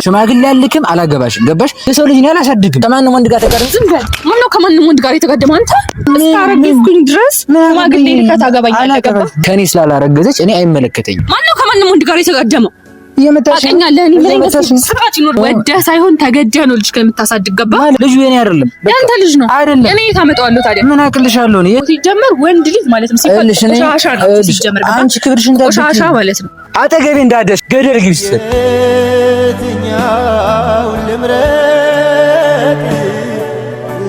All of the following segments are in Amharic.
ሽማግሌ ያልክም አላገባሽም። ገባሽ? የሰው ልጅ ነው ያላሳድግም። ከማንም ወንድ ጋር ተቀርም ዝም ብለህ ማነው ከማንም ወንድ ጋር የተቀደመ አንተ? እስካረግኩኝ ድረስ ሽማግሌ ልከታገባኛለህ። ገባህ? ከኔ ስላላረገዘች እኔ አይመለከተኝም። ማነው ከማንም ወንድ ጋር የተቀደመው? የምታቀኛለህ እኔ ስርዓት ይኖር ወደህ ሳይሆን ተገደህ ነው ልጅ ከምታሳድግ። ገባህ? ልጁ የኔ አይደለም ያንተ ልጅ ነው አይደለም። እኔ ታመጣዋለሁ ታዲያ ምን አቅልሻለሁ? እኔ ሲጀመር ወንድ ልጅ ማለት ነው ቆሻሻ ነው ሲጀመር። አንቺ ክብርሽን ቆሻሻ ማለት ነው። አጠገቤ እንዳደሽ ገደል ግቢ ስትል የትኛው ልምረጥ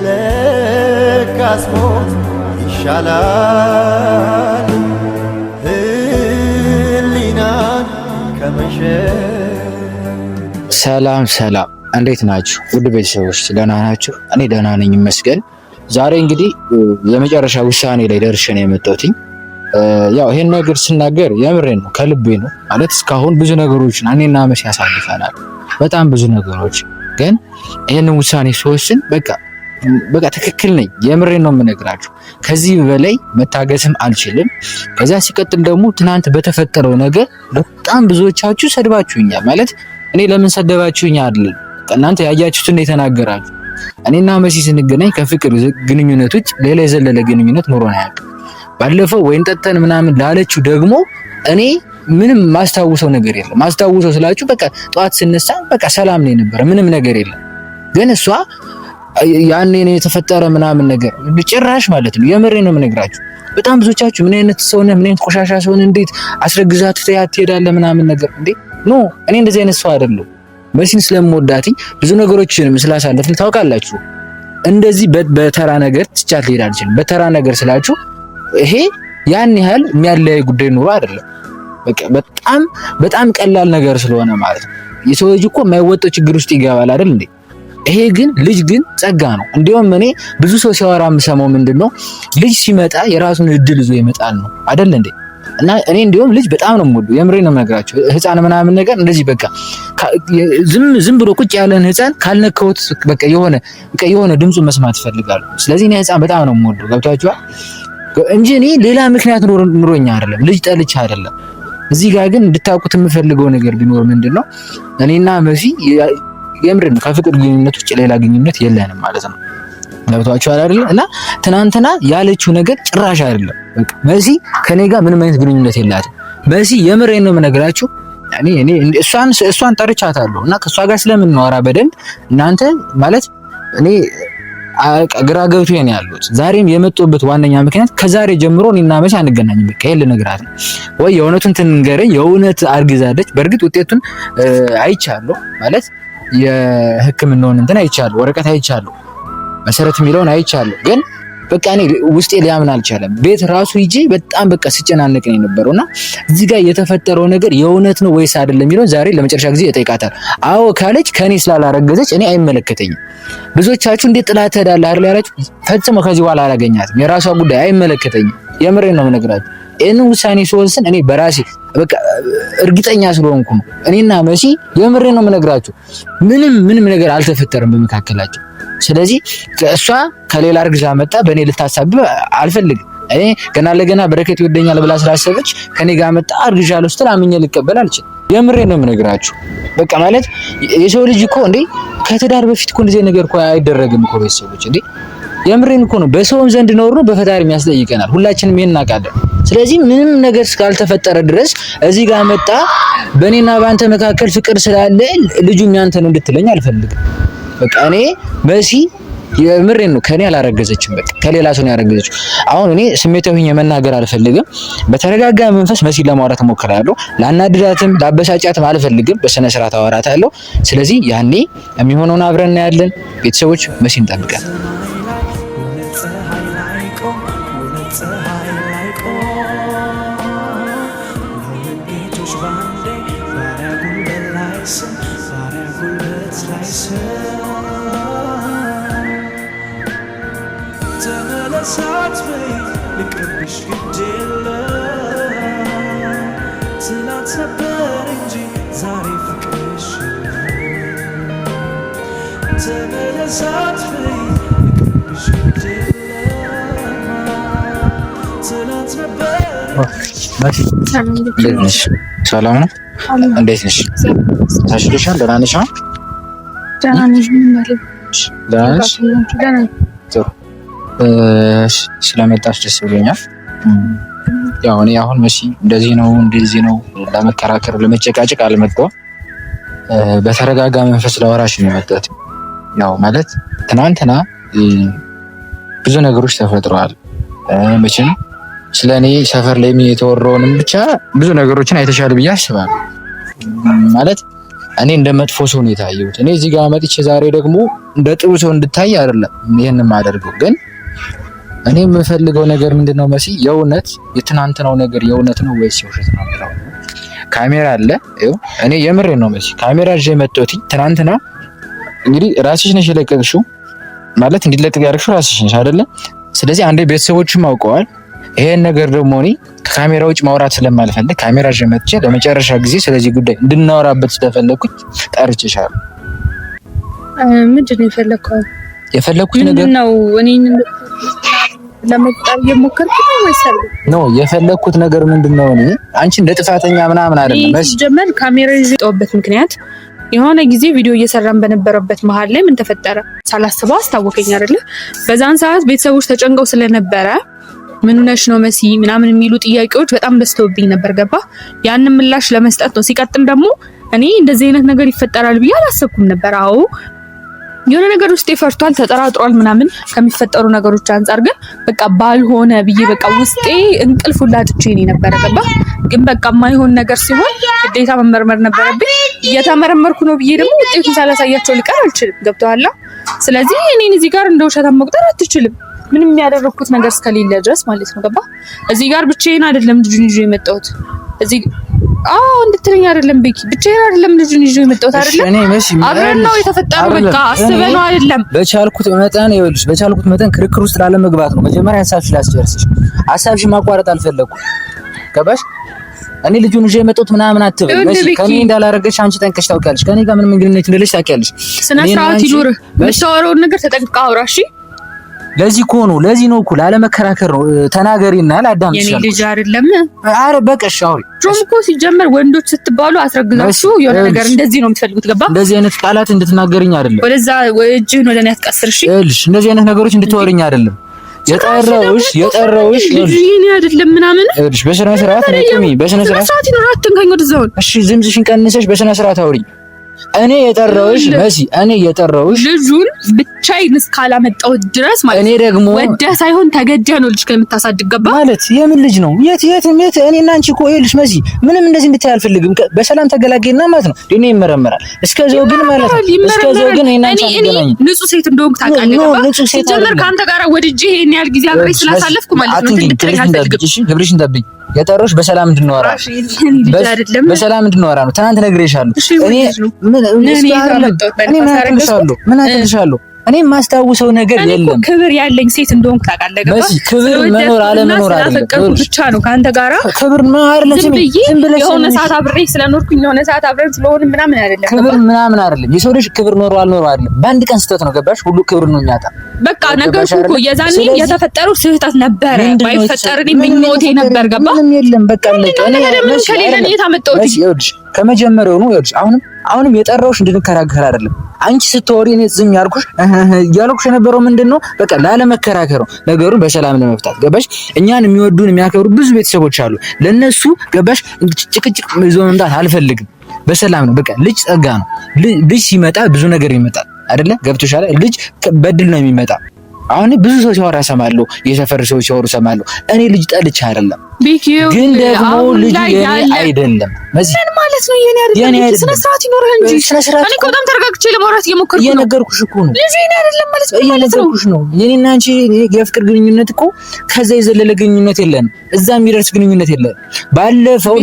ለካስ ሞት ይሻላል ህሊናን ሰላም ሰላም፣ እንዴት ናችሁ ውድ ቤተሰቦች? ደህና ናችሁ? እኔ ደህና ነኝ ይመስገን። ዛሬ እንግዲህ የመጨረሻ ውሳኔ ላይ ደርሼ ነው የመጣሁት። ያው ይሄን ነገር ስናገር የምሬን ነው፣ ከልቤ ነው ማለት እስካሁን ብዙ ነገሮችን እኔና መሲ ያሳልፈናል፣ በጣም ብዙ ነገሮች። ግን ይሄንን ውሳኔ ስወስን በቃ ትክክል ነኝ። የምሬን ነው የምነግራችሁ። ከዚህ በላይ መታገስም አልችልም። ከዛ ሲቀጥል ደግሞ ትናንት በተፈጠረው ነገር በጣም ብዙዎቻችሁ ሰድባችሁኛል። ማለት እኔ ለምን ሰደባችሁኝ አይደለም፣ እናንተ ያያችሁትን የተናገራችሁ። እኔና መሲ ስንገናኝ ከፍቅር ግንኙነት ውጭ ሌላ የዘለለ ግንኙነት ኖሮን አያውቅም። ባለፈው ወይን ጠጥተን ምናምን ላለችው ደግሞ እኔ ምንም ማስታውሰው ነገር የለም። ማስታውሰው ስላችሁ በቃ ጠዋት ስነሳ በቃ ሰላም ነው የነበረ፣ ምንም ነገር የለም። ግን እሷ ያኔ ነው የተፈጠረ ምናምን ነገር ጭራሽ ማለት ነው። የምሬን ነው የምነግራችሁ። በጣም ብዙዎቻችሁ ምን አይነት ሰው ነህ፣ ምን አይነት ቆሻሻ ሰው ነህ፣ እንዴት አስረግዛት ትሄዳለህ ምናምን ነገር እንዴ። ኖ እኔ እንደዚህ አይነት ሰው አይደለሁ። መሲን ስለምወዳት ብዙ ነገሮችንም ስላሳለፍን ታውቃላችሁ። እንደዚህ በተራ ነገር ትቻት ልሄድ አልችልም። በተራ ነገር ስላችሁ ይሄ ያን ያህል የሚያለያይ ጉዳይ ኑሮ አይደለም። በጣም ቀላል ነገር ስለሆነ ማለት ነው። የሰው ልጅ እኮ የማይወጣው ችግር ውስጥ ይገባል አይደል እንዴ? ይሄ ግን ልጅ ግን ጸጋ ነው። እንዲያውም እኔ ብዙ ሰው ሲያወራ የምሰማው ምንድነው ልጅ ሲመጣ የራሱን እድል ይዞ ይመጣል ነው አይደል እንዴ? እና እኔ እንዲያውም ልጅ በጣም ነው የምወደው። የምሬን ነው የምነግራችሁ። ህፃን ምናምን ነገር እንደዚህ በቃ ዝም ብሎ ቁጭ ያለን ህፃን ካልነካሁት በቃ የሆነ ድምፁን መስማት እፈልጋለሁ። ስለዚህ እኔ ህፃን በጣም ነው የምወደው። ገብታችኋል? እንጂ እኔ ሌላ ምክንያት ኑሮኛ አይደለም፣ ልጅ ጠልቼ አይደለም። እዚህ ጋር ግን እንድታውቁት የምፈልገው ነገር ቢኖር ምንድነው እኔና መሲ የምርን ከፍቅር ግንኙነት ውጭ ሌላ ግንኙነት የለንም ማለት ነው። ገብታችኋል አይደል? እና ትናንትና ያለችው ነገር ጭራሽ አይደለም። በቃ መሲ ከኔ ጋር ምንም አይነት ግንኙነት የላትም። መሲ የምሬን ነው የምነግራችሁ። እኔ እሷን ጠርቻታለሁ እና ከሷ ጋር ስለምናወራ በደንብ እናንተ ማለት እኔ ግራ ገብቶኝ ነው ያሉት። ዛሬም የመጡበት ዋነኛ ምክንያት ከዛሬ ጀምሮ እኔና መሲ አንገናኝም። በቃ ይሄን ልነግራት ነው ወይ የእውነቱን ትንገረኝ። የእውነት አርግዛለች። በእርግጥ ውጤቱን አይቻለሁ ማለት የሕክምናውን እንትን አይቻለሁ፣ ወረቀት አይቻለሁ፣ መሰረት የሚለውን አይቻለሁ። ግን በቃ እኔ ውስጤ ሊያምን አልቻለም። ቤት ራሱ ሂጂ በጣም በቃ ሲጨናነቅ ነው የነበረውና እዚህ ጋር የተፈጠረው ነገር የእውነት ነው ወይስ አይደለም የሚለውን ዛሬ ለመጨረሻ ጊዜ እጠይቃታለሁ። አዎ ካለች ከኔ ስላላረገዘች እኔ አይመለከተኝም። ብዙዎቻችሁ እንዴት ጥላት ትሄዳለህ አይደል ያላችሁ፣ ፈጽሞ ከዚህ በኋላ አላገኛትም። የራሷ ጉዳይ፣ አይመለከተኝም። የምሬን ነው የምነግራችሁ። ይሄንን ውሳኔ ስወስን እኔ በራሴ በቃ እርግጠኛ ስለሆንኩ ነው። እኔና መሲ የምሬን ነው የምነግራችሁ ምንም ነገር አልተፈጠረም በመካከላቸው። ስለዚህ እሷ ከሌላ እርግዛ መጣ በእኔ ልታሳብብ አልፈልግም። እኔ ገና ለገና በረከት ይወደኛል ብላ ስላሰበች ከኔ ጋር መጣ አርግዣለሁ ስትል አምኜ ልቀበል አልችልም። የምሬን ነው የምነግራችሁ። በቃ ማለት የሰው ልጅ እኮ እንዴ ከትዳር በፊት እኮ እንደዚህ ነገር እኮ አይደረግም እኮ ቤተሰቦች እንዴ። የምሬን እኮ ነው። በሰውም ዘንድ ነውር ነው፣ በፈጣሪም ያስጠይቀናል። ሁላችንም ይሄን እናውቃለን። ስለዚህ ምንም ነገር እስካልተፈጠረ ድረስ እዚህ ጋር መጣ በእኔና በአንተ መካከል ፍቅር ስላለ ልጁም ያንተ ነው እንድትለኝ አልፈልግም። በቃ እኔ መሲ የምሬን ነው ከኔ አላረገዘችም። በቃ ከሌላ ሰው ነው ያረገዘችው። አሁን እኔ ስሜታዊ ሆኜ መናገር አልፈልግም። በተረጋጋ መንፈስ መሲ ለማውራት እሞክራለሁ። ላናድዳትም ላበሳጫትም አልፈልግም። በስነ ስርዓት አወራታለሁ። ስለዚህ ያኔ የሚሆነውን አብረን እናያለን። ቤተሰቦች መሲን ጠብቀን ሰላም ነው። እንዴት ነሽ? ታሽልሻል? ደህና ነሽ? ደህና ነሽ? ደህና ነሽ? ጥሩ። ስለመጣሽ ደስ ብሎኛል። ያው እኔ አሁን መሲ እንደዚህ ነው ለመከራከር ለመጨቃጨቅ አልመጣሁም። በተረጋጋ መንፈስ ላወራሽ ነው የመጣሁት። ያው ማለት ትናንትና ብዙ ነገሮች ተፈጥረዋል። መቼም ስለኔ ሰፈር ላይ የተወራውንም ብቻ ብዙ ነገሮችን አይተሻል ብዬ አስባለሁ። ማለት እኔ እንደ መጥፎ ሰው ነው የታየሁት። እኔ እዚህ ጋር መጥቼ ዛሬ ደግሞ እንደ ጥሩ ሰው እንድታይ አይደለም ይሄንን ማደርገው። ግን እኔ የምፈልገው ነገር ምንድነው መሲ፣ የእውነት የትናንትናው ነገር የእውነት ነው ወይስ የውሸት ነው? ካሜራ አለ። ይኸው እኔ የምሬን ነው መሲ፣ ካሜራ ይዤ መጥቶት ትናንትና እንግዲህ ራስሽ ነሽ የለቀቅሽው፣ ማለት እንዲለቀቅ ያደረግሽው ራስሽ ነሽ አይደለ? ስለዚህ አንዴ ቤተሰቦችም አውቀዋል። ይሄን ነገር ደግሞ እኔ ከካሜራ ውጭ ማውራት ስለማልፈልግ ካሜራ ይዤ መጥቼ ለመጨረሻ ጊዜ ስለዚህ ጉዳይ እንድናወራበት ስለፈለኩኝ ጠርቼሻለሁ። ምንድን ነው የፈለከው? የፈለኩት ነገር ነው እኔን ለመጣል የሞከርኩት ነው ወይስ ነው? የፈለኩት ነገር ምንድነው? እኔ አንቺ እንደ ጥፋተኛ ምናምን አይደለም። በስ ጀመር ካሜራ ይዤ የወጣሁበት ምክንያት የሆነ ጊዜ ቪዲዮ እየሰራን በነበረበት መሀል ላይ ምን ተፈጠረ ሳላስበው አስታወቀኝ አይደለ? በዛን ሰዓት ቤተሰቦች ተጨንቀው ስለነበረ ምን ሆነሽ ነው መሲ ምናምን የሚሉ ጥያቄዎች በጣም በዝተውብኝ ነበር። ገባ? ያንን ምላሽ ለመስጠት ነው። ሲቀጥል ደግሞ እኔ እንደዚህ አይነት ነገር ይፈጠራል ብዬ አላሰብኩም ነበር። አዎ የሆነ ነገር ውስጥ ይፈርቷል፣ ተጠራጥሯል ምናምን ከሚፈጠሩ ነገሮች አንፃር ግን በቃ ባልሆነ ብዬ በቃ ውስጤ እንቅልፍ ሁላ አጥቼ ነው ነበር። ገባ? ግን በቃ የማይሆን ነገር ሲሆን ግዴታ መመርመር ነበረብኝ። እየተመረመርኩ ነው ብዬ ደግሞ ውጤቱን ሳላሳያቸው ልቀር አልችልም። ገብቶሃል? ስለዚህ እኔን እዚህ ጋር እንደ ውሸታም መቁጠር አትችልም። ምንም ያደረኩት ነገር እስከሌለ ድረስ ማለት ነው። ገባ? እዚህ ጋር ብቻዬን አይደለም ልጁን ይዤ የመጣሁት። እዚህ እንድትለኝ አይደለም ቤኪ፣ ብቻዬን አይደለም ልጁን ይዤ የመጣሁት አይደለም። እኔ መሲ አብረን ነው የተፈጠረው። በቃ አስበን ነው አይደለም። በቻልኩት መጠን ክርክር ውስጥ ላለመግባት ነው መጀመሪያ ሀሳብሽ ላስጨርስሽ። ሀሳብሽ ማቋረጥ አልፈለኩም። ገባሽ? እኔ ልጁን ይዤ የመጣሁት ምናምን አትበል መሲ። ከኔ እንዳላረገሽ አንቺ ጠንቀሽ ታውቂያለሽ። ከኔ ጋር ምንም ግንኙነት እንደሌለሽ ታውቂያለሽ። ስነ ስርዓት ይኑርህ። የምታወራውን ነገር ተጠንቅቀህ አውራ እሺ። ለዚህ ነው እኮ ላለመከራከር ነው። ተናገሪና ላዳምጥሽ። የኔ ልጅ አይደለም። አረ በቃሽ አውሪ። ድሮም እኮ ሲጀመር ወንዶች ስትባሉ አስረግዛችሁ የሆነ ነገር እንደዚህ ነው የምትፈልጉት። ገባ? እንደዚህ አይነት ቃላት እንድትናገሪኝ አይደለም። ወደዛ እጅህን ወደ እኔ አትቀስር እሺ። እንደዚህ አይነት ነገሮች እንድትወሪኝ አይደለም የጠራሁሽ ልጅ ይሄን አይደለም ምናምን። በስነ ስርዓት ነው ቁሚ። በስነ ስርዓት ነው አትንካኝ ወደዛው። እሺ ድምፅሽን ቀንሰሽ በስነ ስርዓት አውሪኝ። እኔ የጠራሁሽ መሲ፣ ልጁን ብቻዬን እስካላመጣሁት ድረስ ማለት እኔ ደግሞ ወደህ ሳይሆን ተገደህ ነው ልጅ ከምታሳድግ። ገባ? ማለት የምን ልጅ ነው? የት እኔና አንቺ እኮ ይኸውልሽ መሲ፣ ምንም እንደዚህ እንድታይ አልፈልግም። በሰላም ተገላገይና ማለት ነው ዲኔ ይመረመራል። እስከዛው ግን እኔና አንቺ አንገናኝ። ንጹህ ሴት እንደሆንኩ ታውቃለህ። ገባ? ሲጀመር ከአንተ ጋር ወድጄ ይሄን ያህል ጊዜ አብሬ ስላሳለፍኩ ማለት ነው ትልቅ አልፈልግም። ክብርሽን ጠብቂ። የጠራሁሽ በሰላም እንድንወራ በሰላም እንድንወራ ነው። ትናንት ነግሬሻለሁ። ምን አቅልሻለሁ? እኔ የማስታውሰው ነገር የለም። ክብር ያለኝ ሴት እንደሆንኩ ታውቃለህ። ገባ? ክብር መኖር አለመኖር አይደለም ብቻ ነው ከአንተ ጋራ ክብር ነው አይደለም። ዝም ብለሽ የሆነ ሰዓት አብሬ ስለኖርኩኝ የሆነ ሰዓት አብረን ስለሆነ ምናምን አይደለም። ክብር ምናምን አይደለም። የሰው ልጅ ክብር ኖሮ አልኖር አይደለም። በአንድ ቀን ስህተት ነው። ገባሽ? ሁሉ ክብር ነው የሚያጣ። በቃ ነገርኩ እኮ የዛኔ የተፈጠረው ስህተት ነበረ። ባይፈጠር እኔ ምኞቴ ነበር። ገባ? ምንም የለም። በቃ እኔ ምን ከሌለ ነው የታመጣሁት። ይኸውልሽ ከመጀመሪያው ነው ይኸውልሽ አሁንም የጠራሁሽ እንድንከራከር አይደለም። አንቺ ስትወሪ እኔ ዝም ያልኩሽ እያልኩሽ የነበረው ምንድነው? በቃ ላለመከራከር ነው፣ ነገሩን በሰላም ለመፍታት። ገባሽ? እኛን የሚወዱን የሚያከብሩ ብዙ ቤተሰቦች አሉ። ለነሱ ገባሽ? ጭቅጭቅ ይዞ መምጣት አልፈልግም። በሰላም ነው። በቃ ልጅ ጸጋ ነው። ልጅ ሲመጣ ብዙ ነገር ይመጣል አይደለ? ገብቶሻል? ልጅ በድል ነው የሚመጣ። አሁን ብዙ ሰው ሲያወራ ሰማለሁ፣ የሰፈር ሰው ሲያወሩ ሰማለሁ። እኔ ልጅ ጠልቼ አይደለም፣ ግን ደግሞ ልጅ የኔ አይደለም። ምን ማለት ነው? የኔ አይደለም። ስነ ስርዓት ይኖርህ እንጂ። እኔ እኮ በጣም ተረጋግቼ ለማውራት እየሞከርኩ ነው። እየነገርኩሽ እኮ ነው። ልጅ የኔ አይደለም ማለት ነው። እየነገርኩሽ ነው። የኔና አንቺ የፍቅር ግንኙነት እኮ ከዛ የዘለለ ግንኙነት የለንም። እዛ የሚደርስ ግንኙነት የለንም። ባለፈው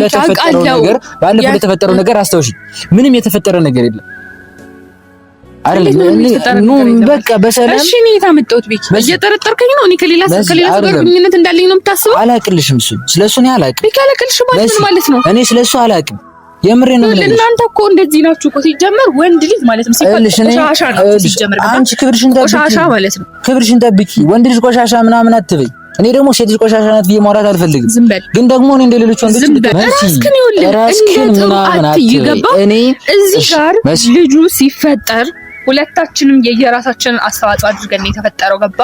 ለተፈጠረው ነገር አስታውሺ። ምንም የተፈጠረ ነገር የለም። በቃ በሰላም እሺ። እኔ የታመጣሁት ቤኪ እየጠረጠርከኝ ነው። እኔ ከሌላ ሰው ጋር ግንኙነት እንዳለኝ ነው የምታስበው? አላቅልሽም። ስለሱ እኔ አላቅም። ቤኪ አላቅልሽም ማለት ነው። እኔ ስለሱ አላቅም። የምሬ ነው። እናንተ እኮ እንደዚህ ናችሁ እኮ። ሲጀመር ወንድ ልጅ ማለት ነው ቆሻሻ ነው። ሲጀመር አንቺ ክብርሽን ጠብቂ። ቆሻሻ ማለት ነው። ክብርሽን ጠብቂ። ወንድ ልጅ ቆሻሻ ምናምን አትበይ። እኔ ደግሞ ሴት ልጅ ቆሻሻ ናት ብዬ ማውራት አልፈልግም። ግን ደግሞ እኔ እንደሌሎች ወንዶች ራስክን ምናምን አትይገባ። እዚህ ጋር ልጁ ሲፈጠር ሁለታችንም የየራሳችንን አስተዋጽኦ አድርገን የተፈጠረው ገባ።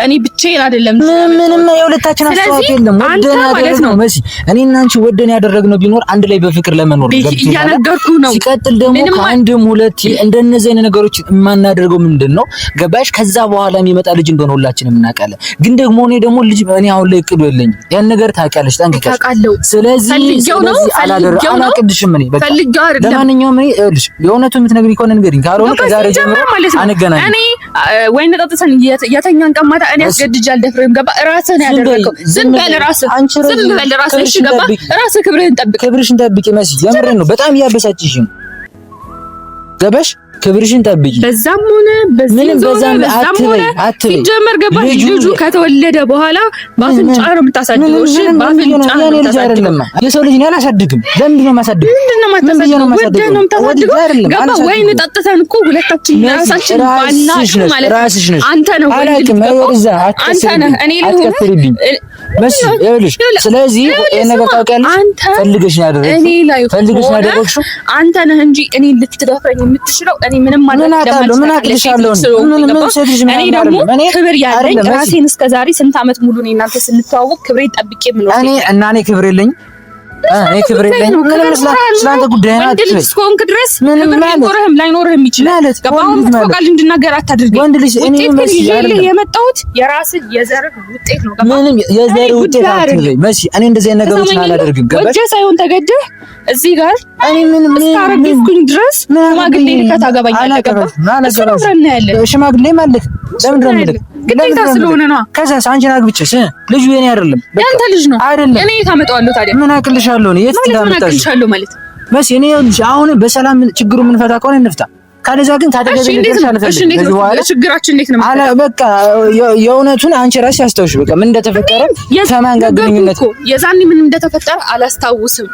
እኔ ብቻዬን አይደለም። ምንም የሁለታችን አስተዋጽኦ የለም። ወደን ያደረግነው መሲ እኔና አንቺ ወደን ያደረግነው ቢኖር አንድ ላይ በፍቅር ለመኖር ነው። ሲቀጥል ደግሞ ከአንድም ሁለት እንደነዚህ አይነት ነገሮች የማናደርገው ምንድነው ገባሽ? ከዛ በኋላ የሚመጣ ልጅ እንደሆነ ሁላችንም እናውቃለን። ግን ደግሞ እኔ ደግሞ ልጅ እኔ አሁን ላይ እቅዱ የለኝም። ያን ነገር ታውቂያለሽ ጠንቅቀሽ። ስለዚህ አላቅድሽም። እኔ በቃ ለማንኛውም እኔ ልጅ የእውነቱን የምትነግሪኝ ከሆነ ንገሪኝ፣ ካልሆነ ከዛሬ ጀምሮ አንገናኝም። እኔ ወይን ጠጥተን የተኛን ቀማታ እኔ አስገድጄ አልደፍርም። ገባ? ራስህን ያደረገው ዝም በል ራስህ። እሺ ገባ? ራስህ ክብርህን ጠብቅ። ክብርሽን ጠብቂ መሲ፣ የምሬን ነው። በጣም እያበሳጭሽ ነው። ገባሽ? ክብርሽን ጠብቂ። በዛም ሆነ በዛም አትበይ። ሲጀመር ገባ? ልጁ ከተወለደ በኋላ በአፍንጫ ነው የምታሳድገው። እሺ በአፍንጫ ነው የምታሳድገው። የሰው ልጅ ነው አላሳድግም። ለምንድን ነው የማሳድገው? ወደህ ነው የምታሳድገው። ገባ? ወይን ጠጥተን እኮ ሁለታችን ራሳችን ባናሽ ማለት አንተ ነው ወንድ ልጅ፣ አንተ ነህ። እኔ ልሁን መሲ ይኸውልሽ። ስለዚህ ነገር ታውቂያለሽ። ፈልገሽ ነው ያደረግሽው። አንተ ነህ እንጂ እኔ ልትደፍረኝ የምትችለው እኔ ምንም ማለት ነው። ምን አቅልሻለሁ? እኔ ደግሞ ክብር ያለኝ ራሴን እስከዛሬ ስንት ዓመት ሙሉ ነው እናንተ ስንተዋወቅ ክብሬን ጠብቄ ምን ነው እኔ ክብር የለኝ እኔ ክብር የለኝ። ስለአንተ ጉዳይ ነው። ወንድ ልጅ እስከሆንክ ድረስ ሊኖርህም ላይኖርህም ይችላል። ገባሁን? ቃል እንድናገር አታድርገኝ። ወንድ ልጅ እኔ መሲ የመጣሁት የራስህ የዘርህ ውጤት ነው። ገባህ? ምንም የዘርህ ውጤት አትበይ መሲ። እኔ እንደዚህ አይነት ነገሮችን አላደርግም። ገባሽ? ወጀ ሳይሆን ተገደህ እዚህ ጋር እኔ ምንም እስካረግኩኝ ድረስ ሽማግሌ ልከህ ታገባኛለህ። ገባህ? ሽማግሌ ማለት ለምንድን ነው ግዴታ ስለሆነ ነው። ከዛስ አንቺን አግብቼሽ ልጁ የኔ አይደለም ያንተ ልጅ ነው አይደለም? እኔ ታመጣዋለሁ ታዲያ ምን አቅልሻለሁ? ነው የት እንዳመጣሽ ማለት መሲ። እኔ ልጅ አሁን በሰላም ችግሩ ምን ፈታ ከሆነ እንፍታ፣ ካለዛ ግን ታደገኝ ልጅ አልፈልግም። ከዚህ በኋላ ችግራችን እንዴት ነው? አላ በቃ የእውነቱን አንቺ ራስሽ አስታውሽ። በቃ ምን እንደተፈጠረ ከማን ጋር ግንኙነት የዛኔ ምን እንደተፈጠረ አላስታውስም።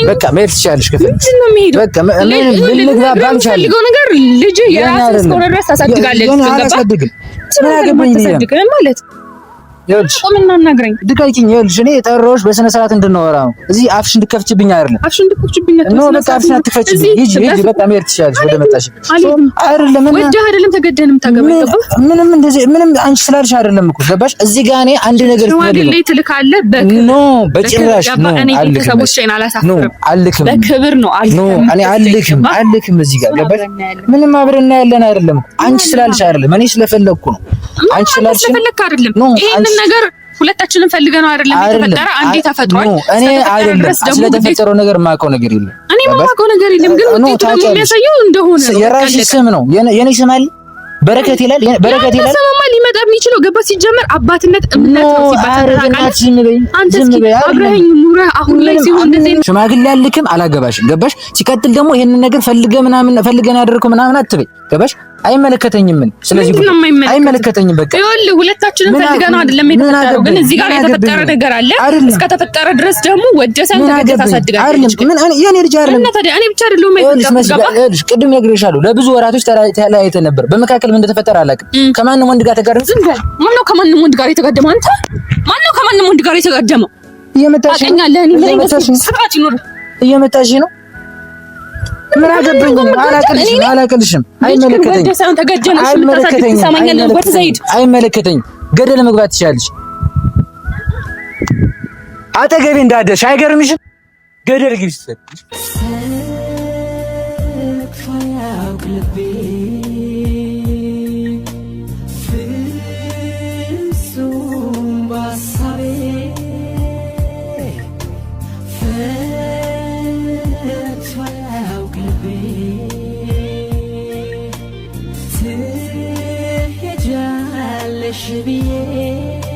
በቃ መሄድ ትችያለሽ። ምንድን ነው የምሄደው? በቃ ምን ልግባባ አልቻለሁ። ነገር ልጅ የራስህ እስከሆነ ድረስ ታሳድጋለህ። ምን አገባኝ ማለት ይኸውልሽ፣ ቆምና አናግረኝ። ድቃቂኝ። ይኸውልሽ እኔ የጠራሁሽ በስነ ስርዓት እንድናወራ ነው። እዚህ አፍሽ እንድከፍችብኝ አይደለም። አፍሽ እንድከፍችብኝ ነው። በቃ አፍሽን አትከፍችብኝ። ሂጂ በቃ መሄድ ትችያለሽ ወደ መጣሽበት። አይደለም ወደህ አይደለም ተገደንም ታገባኝ። ምንም እንደዚህ ምንም አንቺ ስላልሽ አይደለም እኮ ገባሽ? እዚህ ጋር እኔ አንድ ነገር ስለሌለ ትልካለህ። ኖ በጭራሽ ነው። እኔ ቤተሰቦቼን አላሳፍርም። አልክም። በክብር ነው አልክም። እኔ አልክም እዚህ ጋር ገባሽ? ምንም አብረን ያለን አይደለም። አንቺ ስላልሽ አይደለም። እኔ ስለፈለኩ ነው። አንቺ ስላልሽ አይደለም። ይሄንን ነገር ሁለታችንም ፈልገን ነው አይደለም የተፈጠረ። አንዴ ተፈጥሯል። እኔ አይደለም ስለተፈጠረው ነገር የማውቀው ነገር የለም። እኔ የማውቀው ነገር የለም። ግን ውጤቱ ደግሞ የሚያሳየው እንደሆነ የራስሽ ስም ነው። የኔ ስም አለ በረከት ይላል። በረከት ይላል። ሰማማ ሊመጣ የሚችለው ገባ? ሲጀመር አባትነት እምነት ነው ሲባል አንተ እስኪ አብረኸኝ ኑረህ አሁን ላይ ሲሆን እንደዚህ ሽማግሌ አልክም፣ አላገባሽም። ገባሽ? ሲቀጥል ደግሞ ይሄንን ነገር ፈልገን ያደረኩ ምናምን አትበይ። ገባሽ? አይመለከተኝም። ምን ስለዚህ አይመለከተኝም። በቃ ይኸውልህ ሁለታችንም ፈልገን አይደለም የተፈጠረው፣ ግን እዚህ ጋር የተፈጠረ ነገር አለ። እስከተፈጠረ ድረስ ደግሞ ወደሰን ተገደህ ታሳድጋለህ። ምን የኔ ልጅ አይደለም እና ታዲያ እኔ ብቻ አይደለሁም ይኸውልሽ ቅድም ነግሬሻለሁ። ለብዙ ወራቶች ተለያይተን ነበር። በመካከል ምን እንደተፈጠረ አላውቅም። ከማንም ወንድ ጋር ተጋደመ። ዝም በል። ማነው ከማንም ወንድ ጋር የተጋደመው? አንተ ማነው ከማንም ወንድ ጋር የተጋደመው? እየመታሽ ነው። እየመታሽ ነው። ምን አገባኝ? አላቅልሽም። አይመለከተኝም። ገደል መግባት ትችያለሽ። አጠገቤ እንዳደርሽ አይገርምሽም? ገደል ግቢ ስትፈልጊ ብዬ